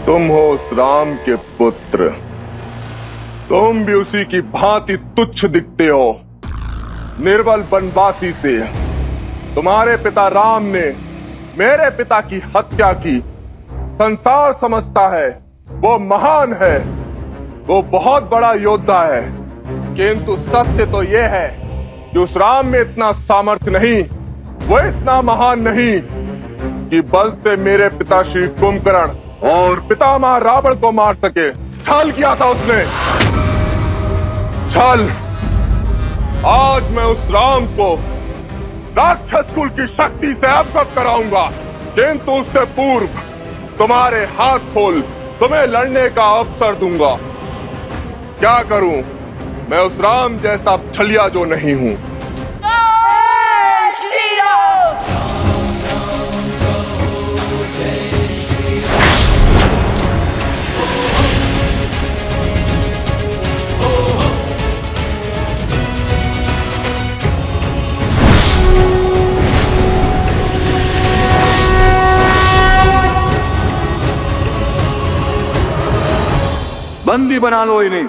तुम हो उस राम के पुत्र। तुम भी उसी की भांति तुच्छ दिखते हो। निर्बल बनवासी से तुम्हारे पिता राम ने मेरे पिता की हत्या की। संसार समझता है वो महान है, वो बहुत बड़ा योद्धा है, किंतु सत्य तो ये है कि उस राम में इतना सामर्थ्य नहीं, वो इतना महान नहीं कि बल से मेरे पिता श्री कुंभकर्ण और पितामह रावण को मार सके। छल किया था उसने, छल। आज मैं उस राम को राक्षस कुल की शक्ति से अवगत कराऊंगा, किंतु उससे पूर्व तुम्हारे हाथ खोल तुम्हें लड़ने का अवसर दूंगा। क्या करूं, मैं उस राम जैसा छलिया जो नहीं हूं। बंदी बना लो इन्हें।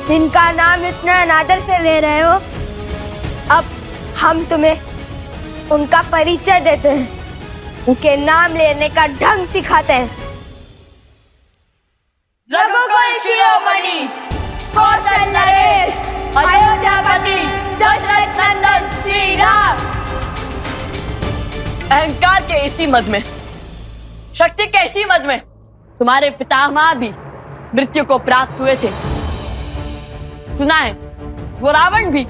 जिनका नाम इतना अनादर से ले रहे हो, अब हम तुम्हें उनका परिचय देते हैं, उनके नाम लेने का ढंग सिखाते हैं। रघुकुल शिरोमणि, कौशल नरेश, अयोध्यापति, दशरथ नंदन श्री राम। अहंकार के इसी मद में, शक्ति के इसी मद में तुम्हारे पितामह भी मृत्यु को प्राप्त हुए थे। सुना है वो रावण भी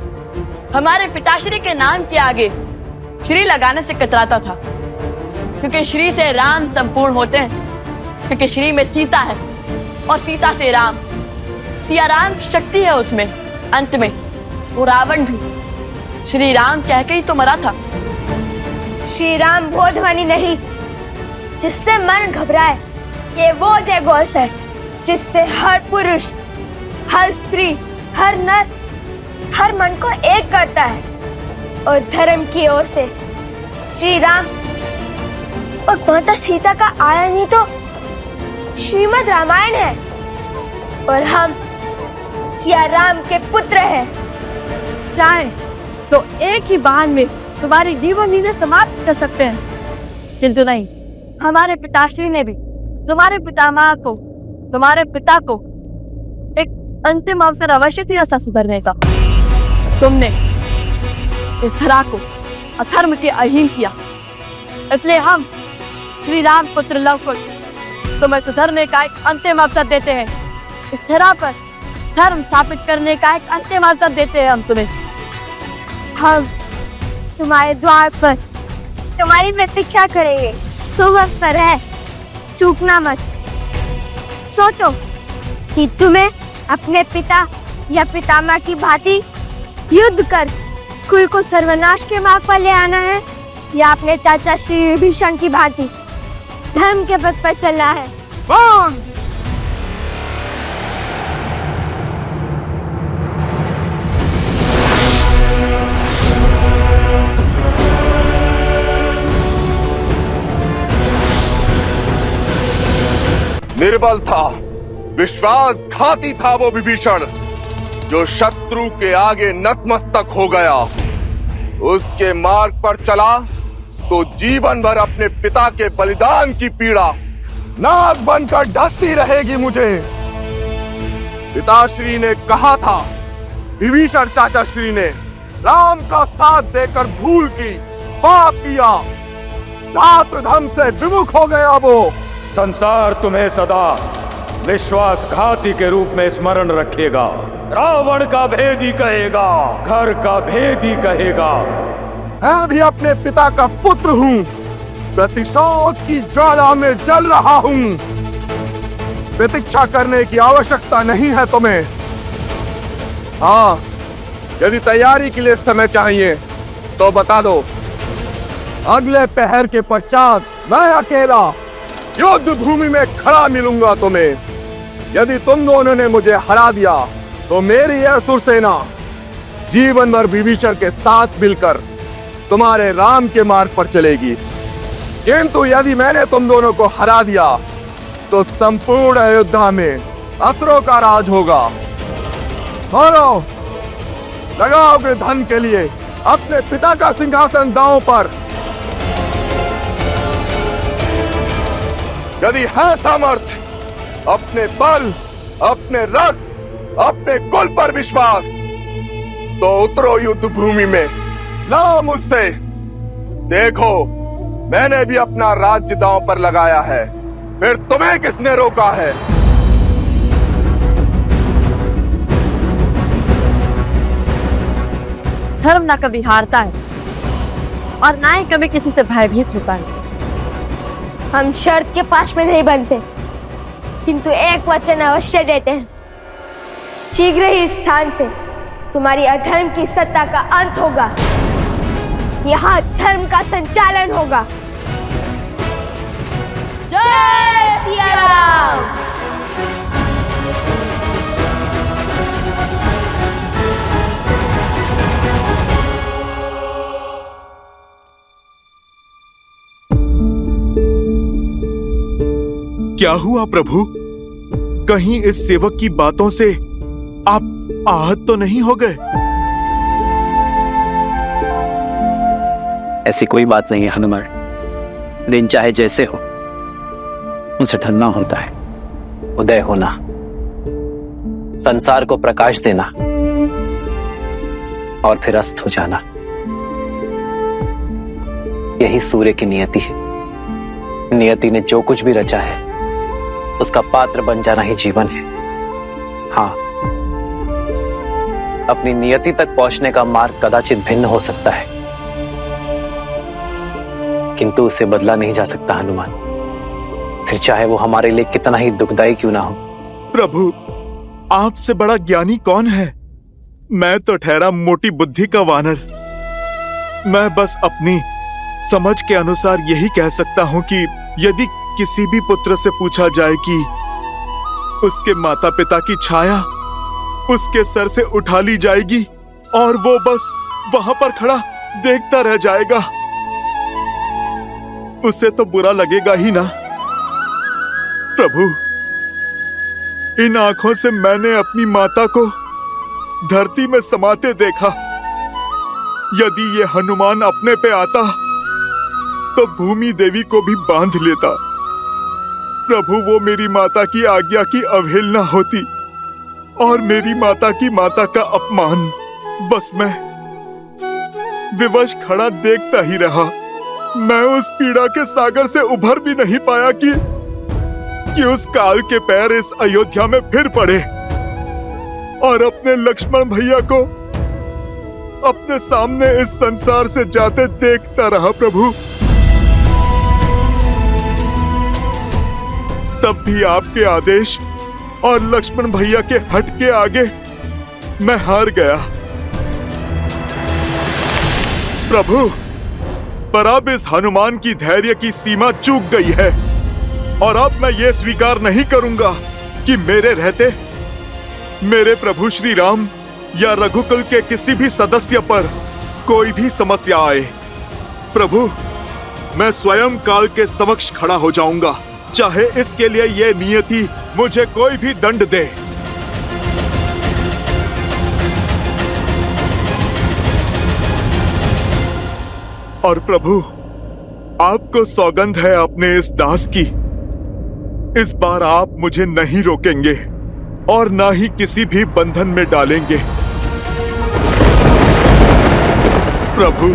हमारे पिताश्री के नाम के आगे श्री लगाने से कतराता था, क्योंकि श्री से राम संपूर्ण होते हैं, क्योंकि श्री में सीता है और सीता से राम, सिया राम की शक्ति है उसमें। अंत में वो रावण भी श्री राम कह के ही तो मरा था। श्री राम वो ध्वनि नहीं जिससे मन घबराए, ये वो जय घोष है जिससे हर पुरुष, हर स्त्री, हर नर, हर मन को एक करता है। और धर्म की ओर से श्री राम और माता सीता का आयन ही तो श्रीमद् रामायण है, और हम सिया राम के पुत्र हैं। चाहे तो एक ही बाण में तुम्हारी जीवन लीला समाप्त कर सकते हैं, किंतु नहीं, हमारे पिताश्री ने भी तुम्हारे पितामह को, तुम्हारे पिता को एक अंतिम अवसर अवश्य दिया था सुधरने का। तुमने इस धरा को अधर्म के अधीन किया, इसलिए हम श्री राम पुत्र लव कुश तुम्हें सुधरने का एक अंतिम अवसर देते हैं। इस धरा पर धर्म स्थापित करने का एक अंतिम अवसर देते हैं हम तुम्हें। हम तुम्हारे द्वार पर तुम्हारी प्रतीक्षा करेंगे। शुभ अवसर है, चूकना मत। सोचो कि तुम्हें अपने पिता या पितामह की भांति युद्ध कर कुल को सर्वनाश के मार्ग पर ले आना है, या अपने चाचा श्री विभीषण की भांति धर्म के पथ पर चलना है। निर्बल था, विश्वासघाती था वो विभीषण, जो शत्रु के आगे नतमस्तक हो गया। उसके मार्ग पर चला तो जीवन भर अपने पिता के बलिदान की पीड़ा नाग बनकर ढसती रहेगी मुझे। पिताश्री ने कहा था, विभीषण चाचा श्री ने राम का साथ देकर भूल की, पाप किया, रात्रधम से विमुख हो गया वो। संसार तुम्हें सदा विश्वासघाती के रूप में स्मरण रखेगा। रावण का भेदी कहेगा, घर का भेदी कहेगा। मैं भी अपने पिता का पुत्र हूँ, प्रतिशोध की ज्वाला में जल रहा हूँ। प्रतीक्षा करने की आवश्यकता नहीं है तुम्हें। हाँ, यदि तैयारी के लिए समय चाहिए तो बता दो। अगले पहर के पश्चात मैं अकेला युद्ध भूमि में खड़ा मिलूंगा तुम्हें। यदि तुम दोनों ने मुझे हरा दिया तो मेरी यह असुर सेना जीवन भर विभीषण के साथ मिलकर तुम्हारे राम के मार्ग पर चलेगी। किंतु यदि मैंने तुम दोनों को हरा दिया तो संपूर्ण अयोध्या में असुरों का राज होगा। दोनों लगाओ अपने धन के लिए अपने पिता का सिंहासन दांव पर। यदि है सामर्थ्य, अपने बल, अपने रथ, अपने कुल पर विश्वास, तो उतरो युद्ध भूमि में, लाओ मुझसे। देखो, मैंने भी अपना राज्य दांव पर लगाया है, फिर तुम्हें किसने रोका है? धर्म ना कभी हारता है और ना ही कभी किसी से भयभीत होता है। हम शर्त के पास में नहीं बनते, किंतु एक वचन अवश्य देते हैं। शीघ्र ही इस स्थान से तुम्हारी अधर्म की सत्ता का अंत होगा। यहाँ धर्म का संचालन होगा। जय सिया राम। क्या हुआ प्रभु? कहीं इस सेवक की बातों से आप आहत तो नहीं हो गए? ऐसी कोई बात नहीं है हनुमान। दिन चाहे जैसे हो, उसे ढलना होता है। उदय होना, संसार को प्रकाश देना और फिर अस्त हो जाना, यही सूर्य की नियति है। नियति ने जो कुछ भी रचा है उसका पात्र बन जाना ही जीवन है। हाँ, अपनी नियति तक पहुंचने का मार्ग कदाचित भिन्न हो सकता है, किंतु उसे बदला नहीं जा सकता हनुमान, फिर चाहे वो हमारे लिए कितना ही दुखदाई क्यों ना हो। प्रभु, आपसे बड़ा ज्ञानी कौन है? मैं तो ठहरा मोटी बुद्धि का वानर। मैं बस अपनी समझ के अनुसार यही कह सकता हूं कि यदि किसी भी पुत्र से पूछा जाए कि उसके माता पिता की छाया उसके सर से उठा ली जाएगी और वो बस वहां पर खड़ा देखता रह जाएगा, उसे तो बुरा लगेगा ही ना। प्रभु, इन आंखों से मैंने अपनी माता को धरती में समाते देखा। यदि ये हनुमान अपने पे आता तो भूमि देवी को भी बांध लेता। प्रभु, वो मेरी माता की आज्ञा की अवहेलना होती और मेरी माता की माता का अपमान। बस मैं विवश खड़ा देखता ही रहा। मैं उस पीड़ा के सागर से उभर भी नहीं पाया कि उस काल के पैर इस अयोध्या में फिर पड़े और अपने लक्ष्मण भैया को अपने सामने इस संसार से जाते देखता रहा। प्रभु, तब भी आपके आदेश और लक्ष्मण भैया के हट के आगे मैं हार गया। प्रभु, पर अब इस हनुमान की धैर्य की सीमा चूक गई है और अब मैं ये स्वीकार नहीं करूंगा कि मेरे रहते मेरे प्रभु श्री राम या रघुकुल के किसी भी सदस्य पर कोई भी समस्या आए। प्रभु, मैं स्वयं काल के समक्ष खड़ा हो जाऊंगा, चाहे इसके लिए ये नियति मुझे कोई भी दंड दे। और प्रभु, आपको सौगंध है अपने इस दास की, इस बार आप मुझे नहीं रोकेंगे और ना ही किसी भी बंधन में डालेंगे। प्रभु,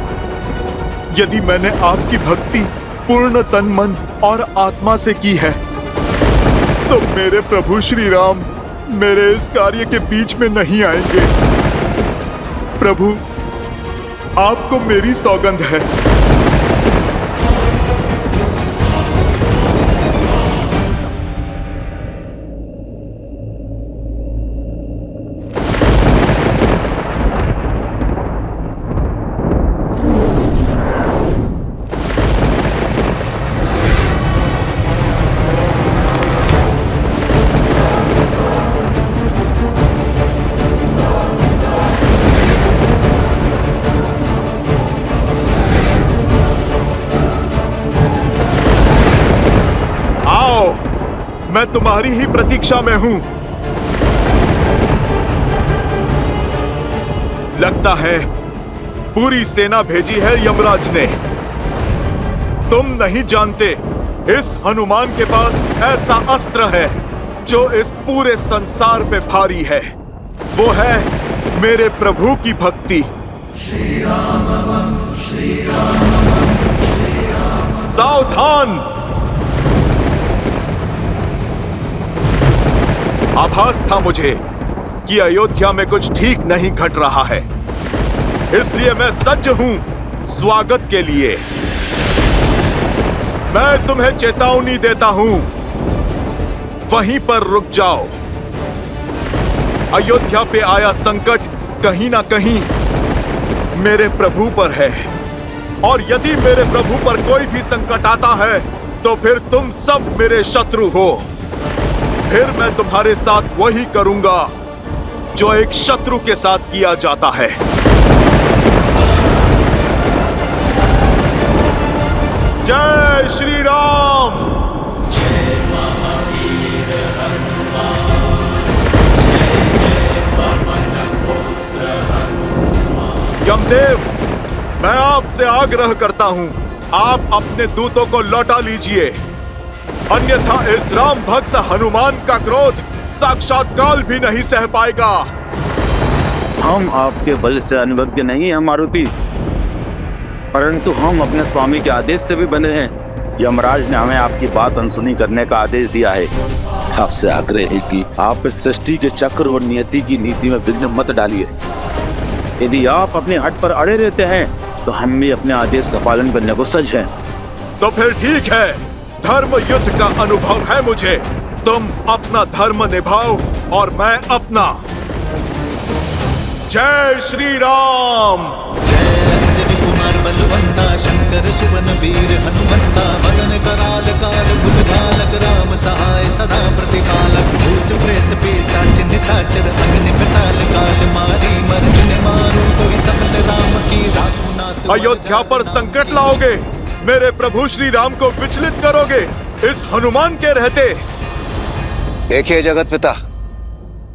यदि मैंने आपकी भक्ति पूर्ण तन मन और आत्मा से की है तो मेरे प्रभु श्री राम मेरे इस कार्य के बीच में नहीं आएंगे। प्रभु, आपको मेरी सौगंध है। मैं तुम्हारी ही प्रतीक्षा में हूं। लगता है पूरी सेना भेजी है यमराज ने। तुम नहीं जानते, इस हनुमान के पास ऐसा अस्त्र है जो इस पूरे संसार पे भारी है। वो है मेरे प्रभु की भक्ति। सावधान! आभास था मुझे कि अयोध्या में कुछ ठीक नहीं घट रहा है, इसलिए मैं सज्ज हूं स्वागत के लिए। मैं तुम्हें चेतावनी देता हूं, वहीं पर रुक जाओ। अयोध्या पे आया संकट कहीं ना कहीं मेरे प्रभु पर है, और यदि मेरे प्रभु पर कोई भी संकट आता है तो फिर तुम सब मेरे शत्रु हो। फिर मैं तुम्हारे साथ वही करूंगा जो एक शत्रु के साथ किया जाता है। जय श्री राम। यमदेव, मैं आपसे आग्रह करता हूं, आप अपने दूतों को लौटा लीजिए, अन्यथा इस राम भक्त हनुमान का क्रोध साक्षात काल भी नहीं सह पाएगा। हम आपके बल से अनुभज्ञ नहीं हैं मारुति, परंतु हम अपने स्वामी के आदेश से भी बंधे हैं। यमराज ने हमें आपकी बात अनसुनी करने का आदेश दिया है। आपसे आग्रह है कि आप इस सृष्टि के चक्र और नियति की नीति में विघ्न मत डालिए। यदि आप अपने हट पर अड़े रहते हैं तो हम भी अपने आदेश का पालन करने को सज्ज हैं। तो फिर ठीक है, धर्म युद्ध का अनुभव है मुझे। तुम अपना धर्म निभाओ और मैं अपना। जय श्री राम। कुमार बलवंता शंकर सुवन वीर हनुमंता मदन कराल काल गुणगालक राम सहाय सदा प्रतिपालक भूत प्रेत पिशाच निशाचर अग्नि पाताल काल मारी मर्दिन मारू तो सकल राम की रामनाथ। अयोध्या पर संकट लाओगे, मेरे प्रभु श्री राम को विचलित करोगे इस हनुमान के रहते। देखिए जगत पिता,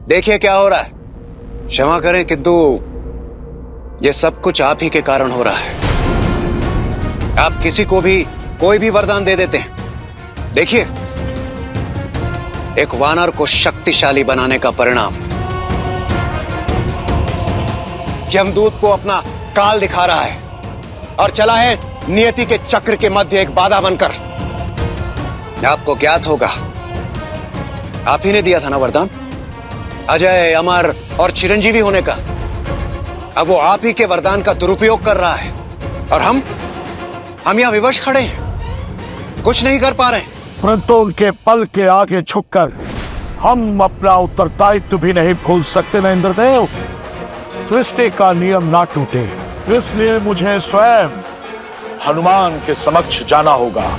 देखिए क्या हो रहा है। क्षमा करें किंतु ये सब कुछ आप ही के कारण हो रहा है। आप किसी को भी कोई भी वरदान दे देते हैं। देखिए, एक वानर को शक्तिशाली बनाने का परिणाम यमदूत को अपना काल दिखा रहा है और चला है नियति के चक्र के मध्य एक बाधा बनकर। आपको ज्ञात होगा, आप ही ने दिया था ना वरदान अजय, अमर और चिरंजीवी होने का। अब वो आप ही के वरदान का दुरुपयोग कर रहा है और हम यहां विवश खड़े हैं, कुछ नहीं कर पा रहे। परंतु उनके पल के आगे झुककर हम अपना उत्तरदायित्व भी नहीं भूल सकते न इंद्रदेव। सृष्टि का नियम ना टूटे, इसलिए मुझे स्वयं हनुमान के समक्ष जाना होगा।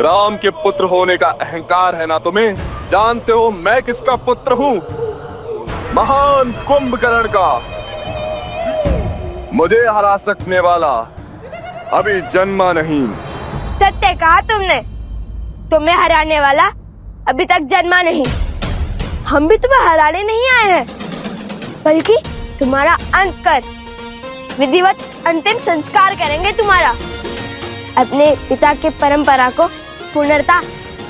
राम के पुत्र होने का अहंकार है ना तुम्हें? जानते हो मैं किसका पुत्र हूँ? महान कुंभकर्ण का। मुझे हरा सकने वाला अभी जन्मा नहीं। सत्य कहा तुमने, तुम्हें हराने वाला अभी तक जन्मा नहीं। हम भी तुम्हें हराने नहीं आए हैं, बल्कि तुम्हारा अंत कर विधिवत अंतिम संस्कार करेंगे तुम्हारा। अपने पिता की परंपरा को पूर्णतः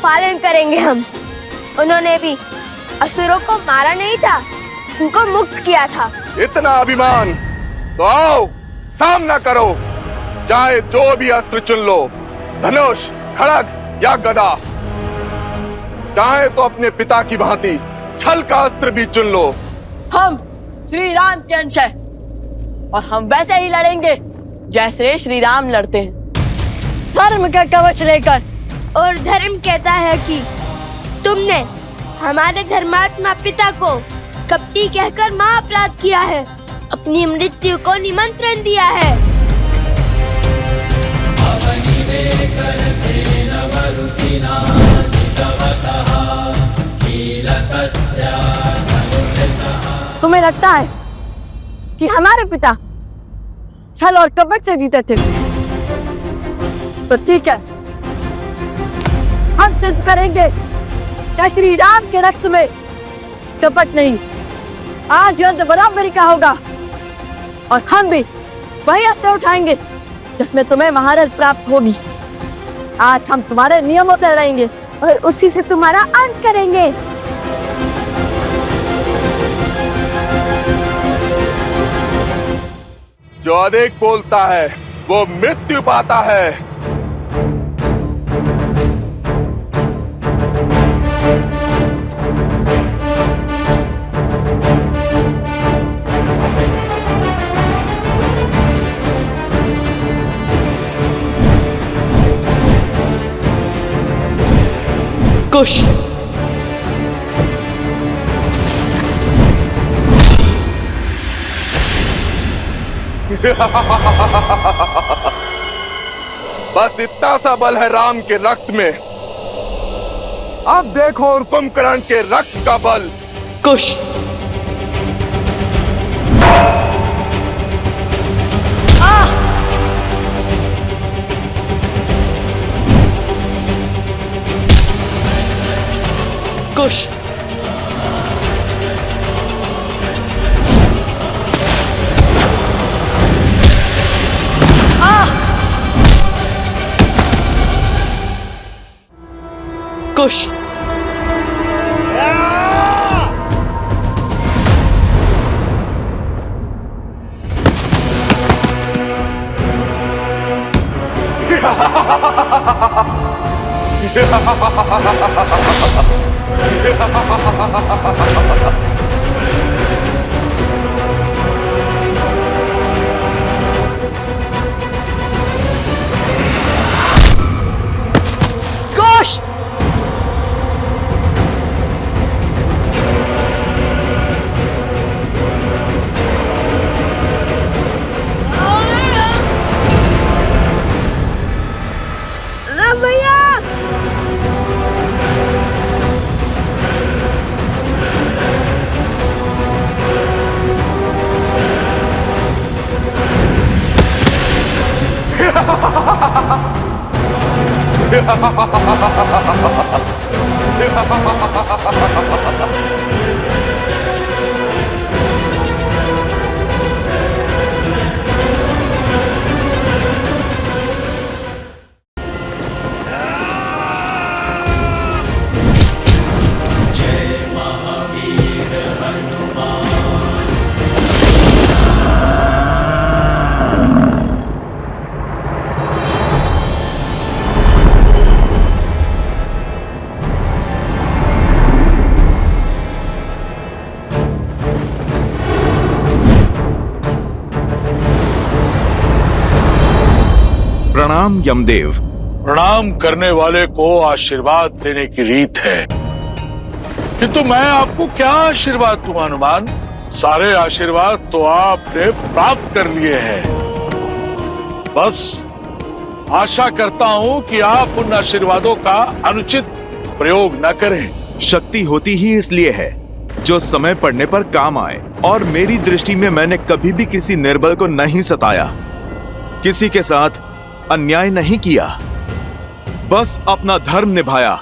पालन करेंगे हम। उन्होंने भी असुरों को मारा नहीं था, उनको मुक्त किया था। इतना अभिमान तो आओ सामना करो, चाहे जो भी अस्त्र चुन लो, धनुष, खड़ग या गदा। चाहे तो अपने पिता की भांति छल का अस्त्र भी चुन लो। हम श्री राम के अंश हैं और हम वैसे ही लड़ेंगे जैसे श्री राम लड़ते हैं, धर्म का कवच लेकर। और धर्म कहता है कि तुमने हमारे धर्मात्मा पिता को कपटी कहकर महाअपराध किया है। अपनी मृत्यु को निमंत्रण दिया है। तुम्हें लगता है कि हमारे पिता छल और कपट से जीते थे? तो ठीक है, हम सिद्ध करेंगे कि श्री राम के रक्त में कपट नहीं। आज युद्ध बराबरी का होगा और हम भी वही अस्त्र उठाएंगे जिसमें तुम्हें महारत प्राप्त होगी। आज हम तुम्हारे नियमों से लड़ेंगे और उसी से तुम्हारा अंत करेंगे। जो अधिक बोलता है वो मृत्यु पाता है। कुश बस इतना सा बल है राम के रक्त में। अब देखो और कुंभकर्ण के रक्त का बल। कुश कुश कुश कुश राम भैया, प्रणाम यमदेव। प्रणाम करने वाले को आशीर्वाद देने की रीत है, किंतु मैं आपको क्या आशीर्वाद दूं हनुमान? सारे आशीर्वाद तो आपने प्राप्त कर लिए हैं। बस आशा करता हूं कि आप उन आशीर्वादों का अनुचित प्रयोग न करें। शक्ति होती ही इसलिए है जो समय पड़ने पर काम आए, और मेरी दृष्टि में मैंने कभी भी किसी निर्बल को नहीं सताया, किसी के साथ अन्याय नहीं किया, बस अपना धर्म निभाया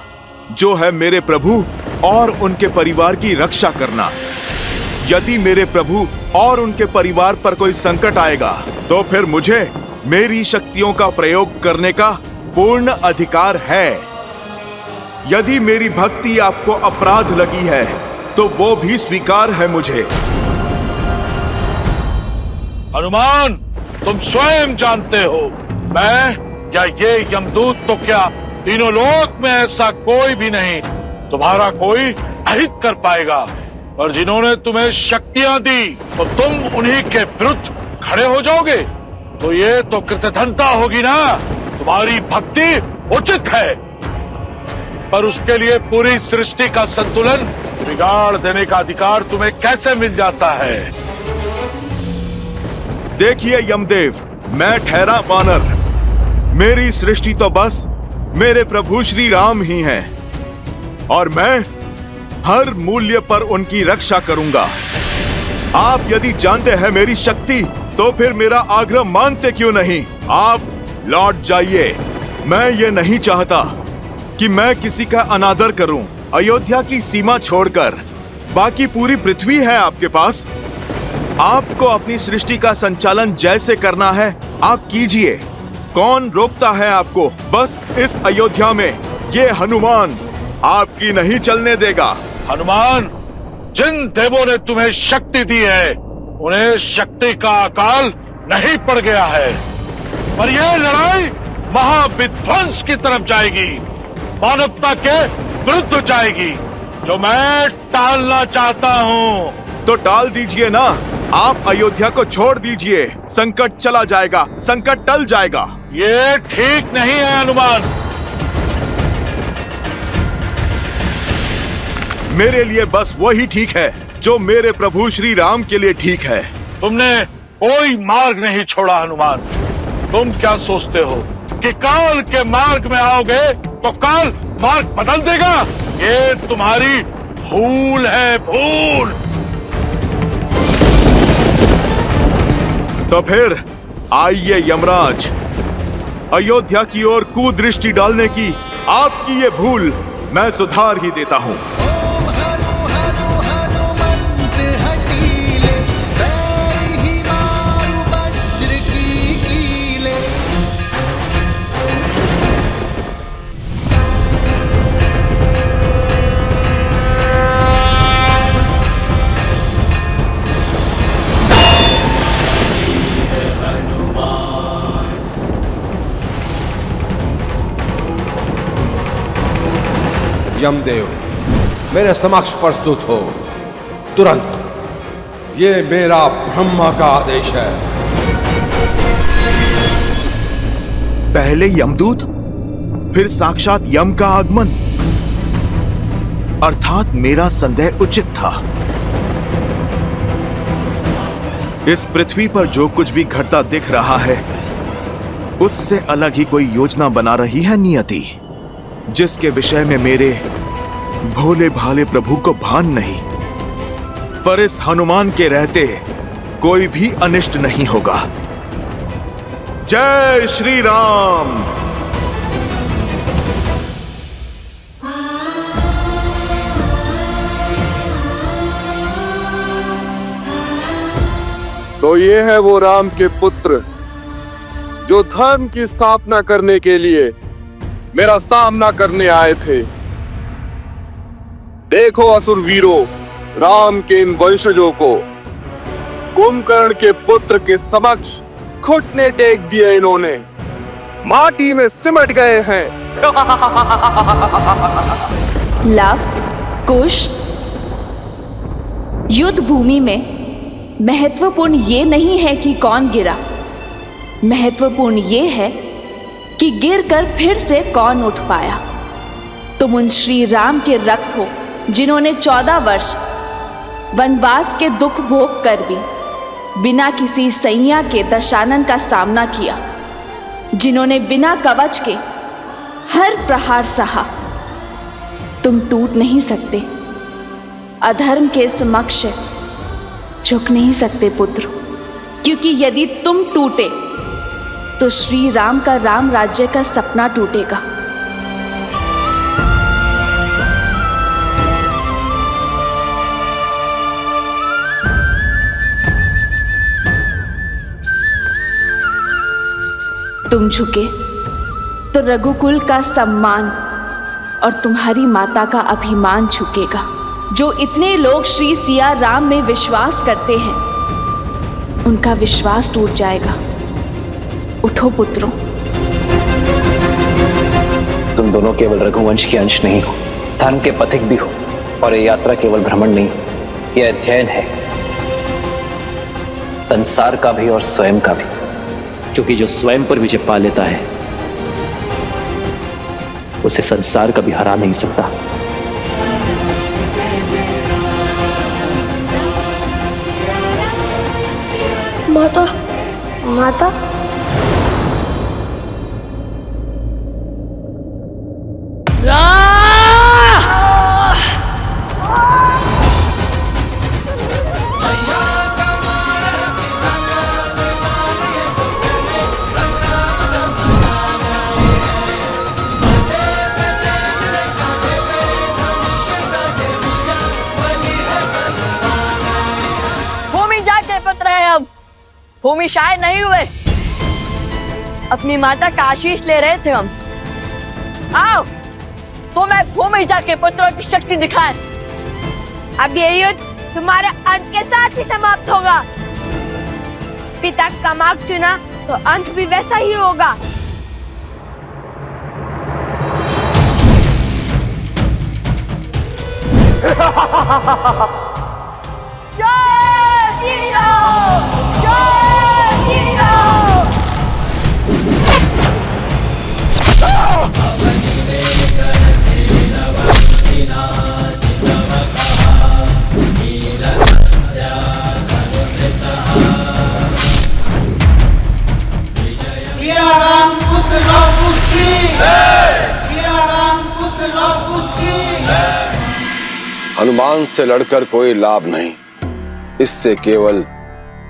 जो है मेरे प्रभु और उनके परिवार की रक्षा करना। यदि मेरे प्रभु और उनके परिवार पर कोई संकट आएगा तो फिर मुझे मेरी शक्तियों का प्रयोग करने का पूर्ण अधिकार है। यदि मेरी भक्ति आपको अपराध लगी है तो वो भी स्वीकार है मुझे। हनुमान, तुम स्वयं जानते हो, मैं या ये यमदूत तो क्या, तीनों लोक में ऐसा कोई भी नहीं तुम्हारा कोई अहित कर पाएगा। और जिन्होंने तुम्हें शक्तियां दी तो तुम उन्हीं के विरुद्ध खड़े हो जाओगे, तो ये तो कृतघ्नता होगी ना। तुम्हारी भक्ति उचित है, पर उसके लिए पूरी सृष्टि का संतुलन बिगाड़ देने का अधिकार तुम्हें कैसे मिल जाता है? देखिए यमदेव, मैं ठहरा वानर। मेरी सृष्टि तो बस मेरे प्रभु श्री राम ही हैं और मैं हर मूल्य पर उनकी रक्षा करूंगा। आप यदि जानते हैं मेरी शक्ति तो फिर मेरा आग्रह मानते क्यों नहीं? आप लौट जाइए। मैं ये नहीं चाहता कि मैं किसी का अनादर करूं। अयोध्या की सीमा छोड़कर बाकी पूरी पृथ्वी है आपके पास। आपको अपनी सृष्टि का संचालन जैसे करना है आप कीजिए। कौन रोकता है आपको? बस इस अयोध्या में ये हनुमान आपकी नहीं चलने देगा। हनुमान, जिन देवों ने तुम्हें शक्ति दी है उन्हें शक्ति का अकाल नहीं पड़ गया है, पर यह लड़ाई महाविध्वंस की तरफ जाएगी, मानवता के विरुद्ध जाएगी, जो मैं टालना चाहता हूँ। तो टाल दीजिए ना, आप अयोध्या को छोड़ दीजिए। संकट चला जाएगा, संकट टल जाएगा। ये ठीक नहीं है हनुमान। मेरे लिए बस वही ठीक है जो मेरे प्रभु श्री राम के लिए ठीक है। तुमने कोई मार्ग नहीं छोड़ा हनुमान। तुम क्या सोचते हो कि काल के मार्ग में आओगे तो काल मार्ग बदल देगा? ये तुम्हारी भूल है, भूल। तो फिर आइए यमराज, अयोध्या की ओर कुदृष्टि डालने की आपकी ये भूल मैं सुधार ही देता हूँ। यमदेव, मेरे समक्ष प्रस्तुत हो तुरंत। ये मेरा ब्रह्मा का आदेश है। पहले यमदूत, फिर साक्षात यम का आगमन। अर्थात मेरा संदेह उचित था। इस पृथ्वी पर जो कुछ भी घटता दिख रहा है उससे अलग ही कोई योजना बना रही है नियति, जिसके विषय में मेरे भोले भाले प्रभु को भान नहीं। पर इस हनुमान के रहते कोई भी अनिष्ट नहीं होगा। जय श्री राम। तो ये है वो राम के पुत्र जो धर्म की स्थापना करने के लिए मेरा सामना करने आए थे। देखो असुर वीरों, राम के इन वंशजों को कुंभकर्ण के पुत्र के समक्ष घुटने टेक दिए। इन्होंने माटी में सिमट गए हैं। लव, कुश, युद्ध भूमि में महत्वपूर्ण ये नहीं है कि कौन गिरा, महत्वपूर्ण ये है कि गिरकर फिर से कौन उठ पाया। तुम उन श्री राम के रक्त हो जिन्होंने 14 वर्ष वनवास के दुख भोग कर भी बिना किसी सैया के दशानन का सामना किया, जिन्होंने बिना कवच के हर प्रहार सहा। तुम टूट नहीं सकते, अधर्म के समक्ष झुक नहीं सकते पुत्र, क्योंकि यदि तुम टूटे तो श्री राम का राम राज्य का सपना टूटेगा। तुम झुके तो रघुकुल का सम्मान और तुम्हारी माता का अभिमान झुकेगा। जो इतने लोग श्री सिया राम में विश्वास करते हैं, उनका विश्वास टूट जाएगा। उठो पुत्रों। तुम दोनों केवल रघुवंश के अंश नहीं हो, धर्म के पथिक भी हो। और ये यात्रा केवल भ्रमण नहीं, यह अध्ययन है, संसार का भी और स्वयं का भी। क्योंकि जो स्वयं पर विजय पा लेता है उसे संसार कभी हरा नहीं सकता। माता, माता, भूमि जाके पुत्र है हम, भूमि शायद नहीं हुए। अपनी माता का आशीष ले रहे थे हम। आओ तुम्हें भूमि जाके पुत्रों की शक्ति दिखाएं। अब ये युद्ध तुम्हारे अंत के साथ ही समाप्त होगा। पिता का मार्ग चुना तो अंत भी वैसा ही होगा। जय श्री राम, जय श्री राम। हनुमान से लड़कर कोई लाभ नहीं, इससे केवल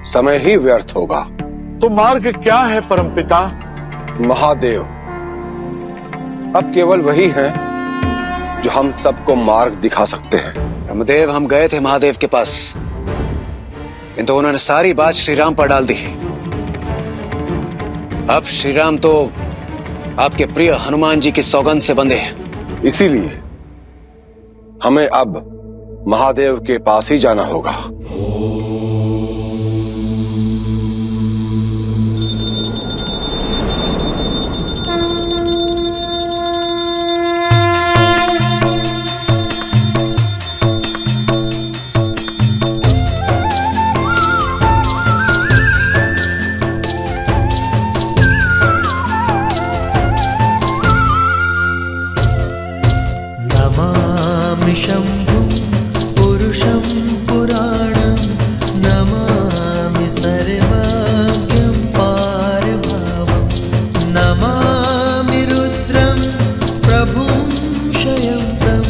समय ही व्यर्थ होगा। तो मार्ग क्या है परमपिता? महादेव अब केवल वही हैं जो हम सबको मार्ग दिखा सकते हैं। ब्रह्मदेव, हम गए थे महादेव के पास, किंतु उन्होंने सारी बात श्रीराम पर डाल दी। अब श्रीराम तो आपके प्रिय हनुमान जी की सौगंध से बंधे हैं, इसीलिए हमें अब महादेव के पास ही जाना होगा। नमामि शम्भुं पुरुषं पुराणं, नमामि सर्वज्ञं पारभावं, नमामि रुद्रं प्रभुं शयन्तं,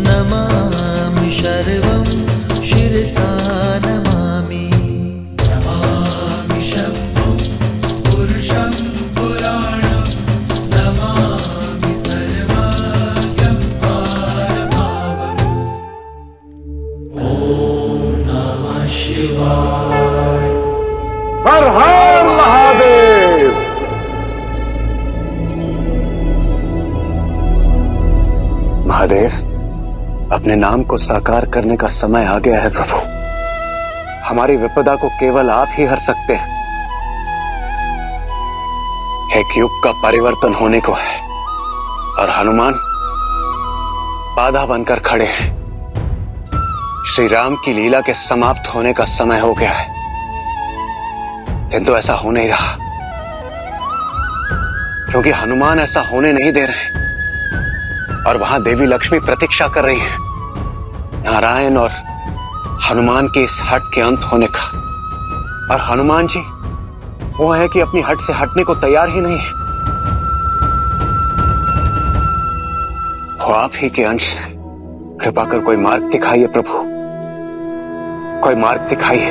नमामि शर्वं शिरसा नमामि। नमामि शम्भुं पुरुषं पुराणं, नमामि सर्वज्ञं पारभावम्। ॐ नमः शिवाय। हर हर महादेव। महादेव, अपने नाम को साकार करने का समय आ गया है प्रभु। हमारी विपदा को केवल आप ही हर सकते हैं। एक युग का परिवर्तन होने को है और हनुमान बाधा बनकर खड़े हैं। श्री राम की लीला के समाप्त होने का समय हो गया है, किंतु ऐसा हो नहीं रहा, क्योंकि हनुमान ऐसा होने नहीं दे रहे और वहां देवी लक्ष्मी प्रतीक्षा कर रही है नारायण और हनुमान के इस हट के अंत होने का। और हनुमान जी वो है कि अपनी हट से हटने को तैयार ही नहीं है। वो आप ही के अंश हैं। कृपा कर कोई मार्ग दिखाइए प्रभु, कोई मार्ग दिखाइए।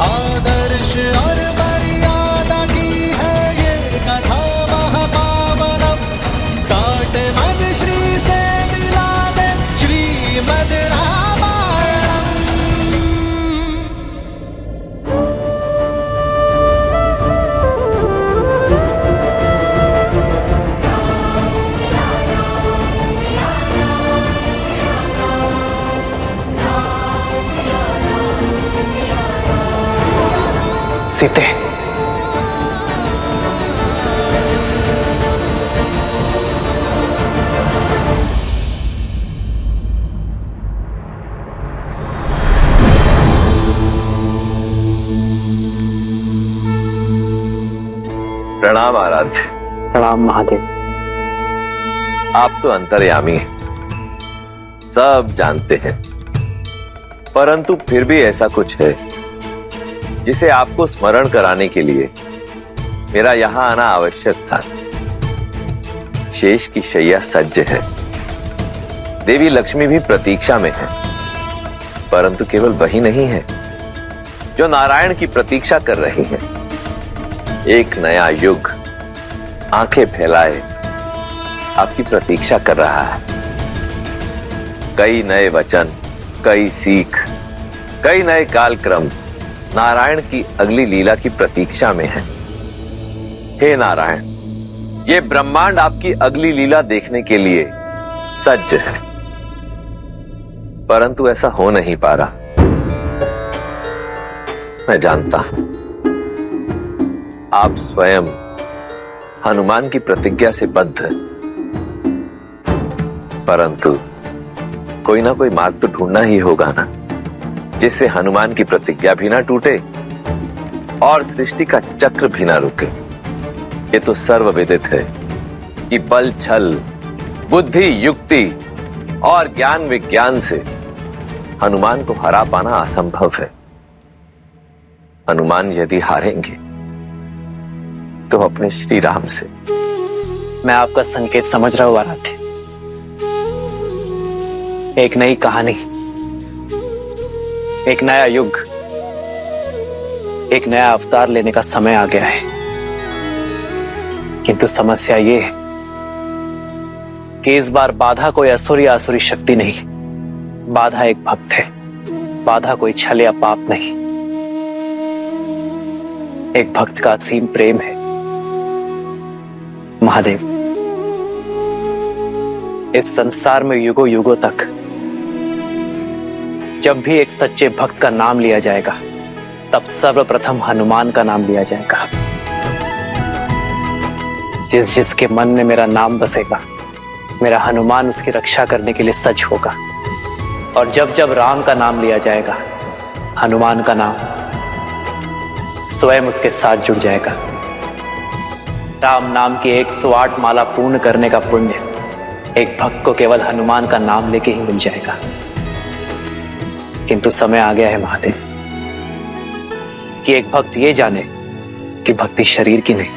आदर्श और मर्यादा की है ये कथा महापावनम, काटे मद श्री से मिला दे श्रीमद रामायणम। सीते, प्रणाम आराध्य। प्रणाम महादेव। आप तो अंतर्यामी हैं, सब जानते हैं, परंतु फिर भी ऐसा कुछ है जिसे आपको स्मरण कराने के लिए मेरा यहां आना आवश्यक था। शेष की शैया सज्ज है, देवी लक्ष्मी भी प्रतीक्षा में है, परंतु केवल वही नहीं है जो नारायण की प्रतीक्षा कर रही है। एक नया युग आंखें फैलाए आपकी प्रतीक्षा कर रहा है। कई नए वचन, कई सीख, कई नए कालक्रम नारायण की अगली लीला की प्रतीक्षा में है। हे नारायण, ये ब्रह्मांड आपकी अगली लीला देखने के लिए सज्ज है, परंतु ऐसा हो नहीं पा रहा। मैं जानता हूं आप स्वयं हनुमान की प्रतिज्ञा से बद्ध हैं, परंतु कोई ना कोई मार्ग तो ढूंढना ही होगा ना, जिससे हनुमान की प्रतिज्ञा भी ना टूटे और सृष्टि का चक्र भी ना रुके। ये तो सर्वविदित है कि बल, छल, बुद्धि, युक्ति और ज्ञान विज्ञान से हनुमान को हरा पाना असंभव है। हनुमान यदि हारेंगे तो अपने श्री राम से। मैं आपका संकेत समझ रहा हूं आराध्य। एक नई कहानी, एक नया युग, एक नया अवतार लेने का समय आ गया है। किंतु समस्या ये है कि इस बार बाधा कोई असुर या आसुरी शक्ति नहीं, बाधा एक भक्त है। बाधा कोई छल या पाप नहीं, एक भक्त का असीम प्रेम है। महादेव, इस संसार में युगों युगों तक जब भी एक सच्चे भक्त का नाम लिया जाएगा, तब सर्वप्रथम हनुमान का नाम लिया जाएगा। जिस जिसके मन में मेरा नाम बसेगा, मेरा हनुमान उसकी रक्षा करने के लिए सच होगा। और जब जब राम का नाम लिया जाएगा, हनुमान का नाम स्वयं उसके साथ जुड़ जाएगा। राम नाम की 108 माला पूर्ण करने का पुण्य एक भक्त को केवल हनुमान का नाम लेके ही मिल जाएगा। किंतु समय आ गया है महादेव कि एक भक्त ये जाने कि भक्ति शरीर की नहीं,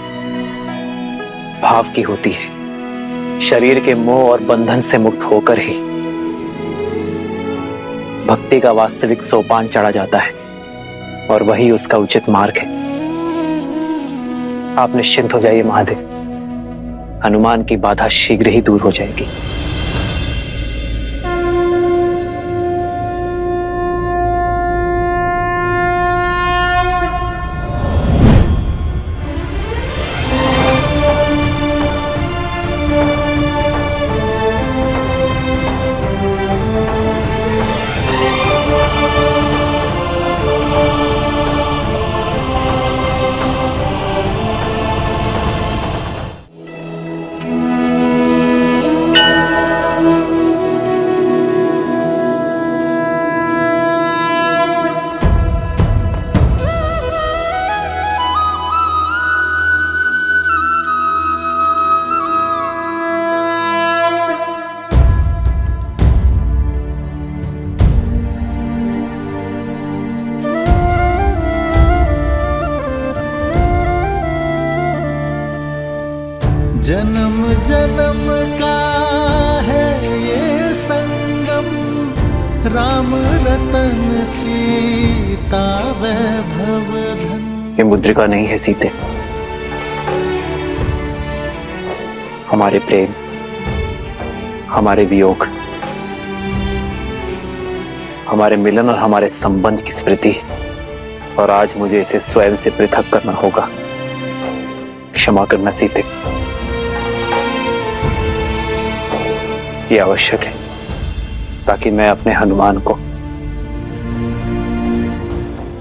भाव की होती है। शरीर के मोह और बंधन से मुक्त होकर ही भक्ति का वास्तविक सोपान चढ़ा जाता है, और वही उसका उचित मार्ग है। आप निश्चिंत हो जाइए महादेव, हनुमान की बाधा शीघ्र ही दूर हो जाएगी। जन्म जन्म का है ये संगम, राम रतन सीता वैभव धन। ये मुद्रिका नहीं है सीते, हमारे प्रेम, हमारे वियोग, हमारे मिलन और हमारे संबंध की स्मृति, और आज मुझे इसे स्वयं से पृथक करना होगा। क्षमा करना सीते, ये आवश्यक है ताकि मैं अपने हनुमान को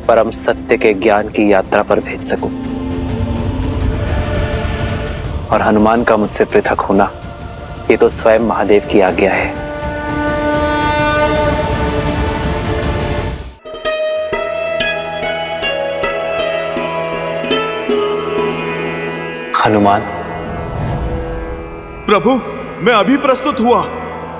परम सत्य के ज्ञान की यात्रा पर भेज सकूं। और हनुमान का मुझसे पृथक होना, ये तो स्वयं महादेव की आज्ञा है। हनुमान। प्रभु, मैं अभी प्रस्तुत हुआ।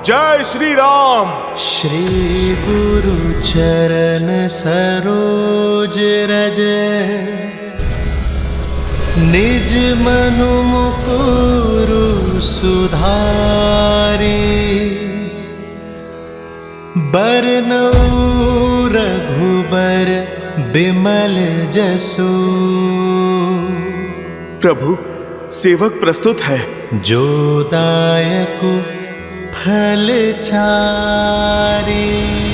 जय श्री राम। श्री गुरु चरण सरोज रज, निज मनु मुकुरु सुधारी। बरनउँ रघुबर बिमल जसु। प्रभु, सेवक प्रस्तुत है। जो दायक फल चारी।